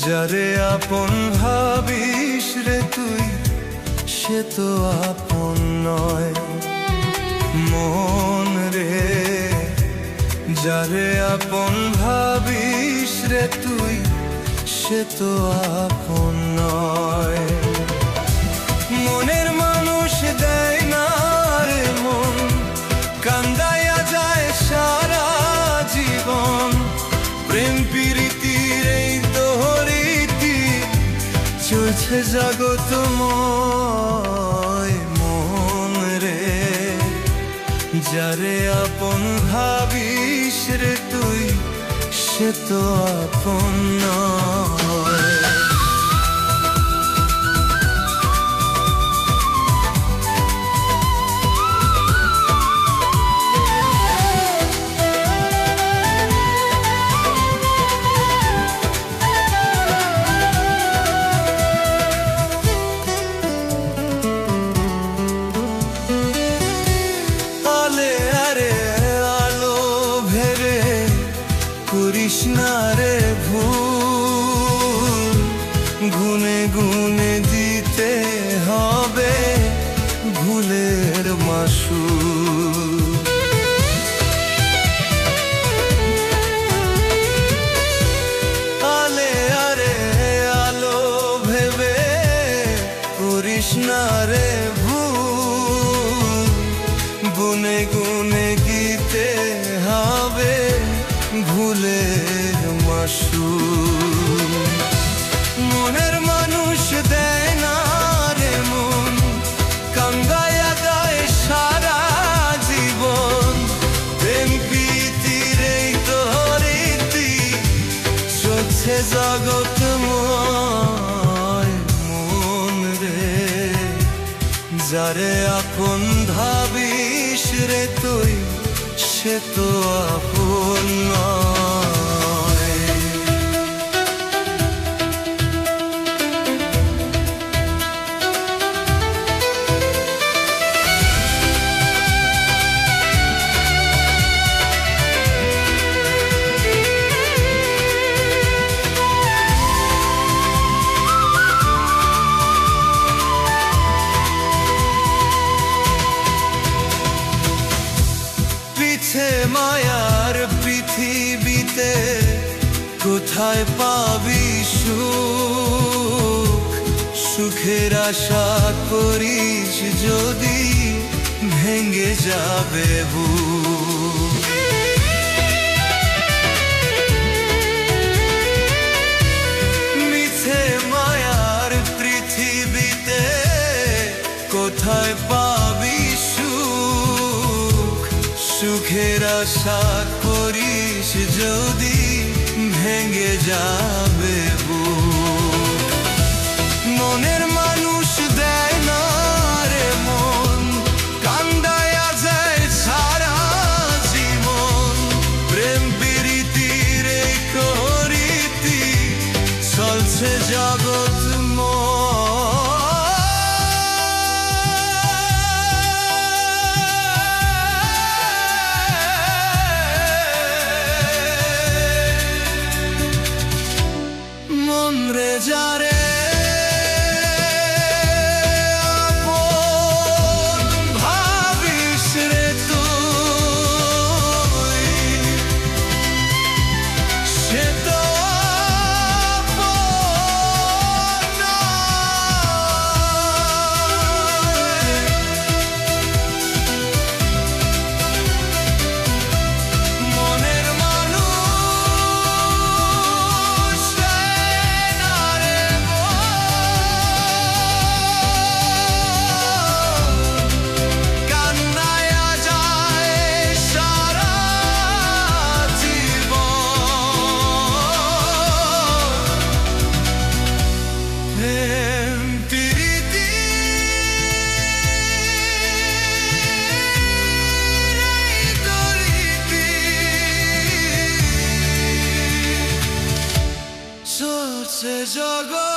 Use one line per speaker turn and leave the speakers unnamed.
যারে আপন ভাবিস রে তুই সে তো আপন নয় মন রে। যারে আপন ভাবিস রে তুই সে তো আপন নয়। মনের মানুষ দেয় না রে মন, কান্দাইয়া যায় সারা জীবন। প্রেম প্রীতির এই দোহরীতি চলছে জগতময় মন রে। যারে আপন ভাবিস রে তুই সে তো আপন নয়। কৃষ্ণারে ভুল গুনে গুনে দিতে হবে ভুলের মাসুল। আলে আরে আলো ভেবে কৃষ্ণারে ভুল গুনে গুনে দিতে হবে ভুলের মাসুল। মনের মানুষ দেয় না রে মন, কান্দাইয়া যায় সারা জীবন। প্রেম প্রীতির এই দোহরীতি চলছে জগতময় মন রে। যারে আপন ভাবিস রে তুই সে তো আপন নয়। মায়ার পৃথিবীতে কোথায় পাবি সুখ? সুখের আশা করিস যদি ভেঙে যাবে বুক। মিছে মায়ার পৃথিবীতে কোথায় পাবি সুখের আশা করিস যদি ভেঙে যাবে বুক। মনের মানুষ দেয় না রে মন, কান্দাইয়া যায় সারা জীবন। প্রেম প্রীতির এই দোহরীতি চলছে জগতময়। যারে আপন ভাবিস রে তুই সে তো আপন নয়। মনের মানুষ জগৎ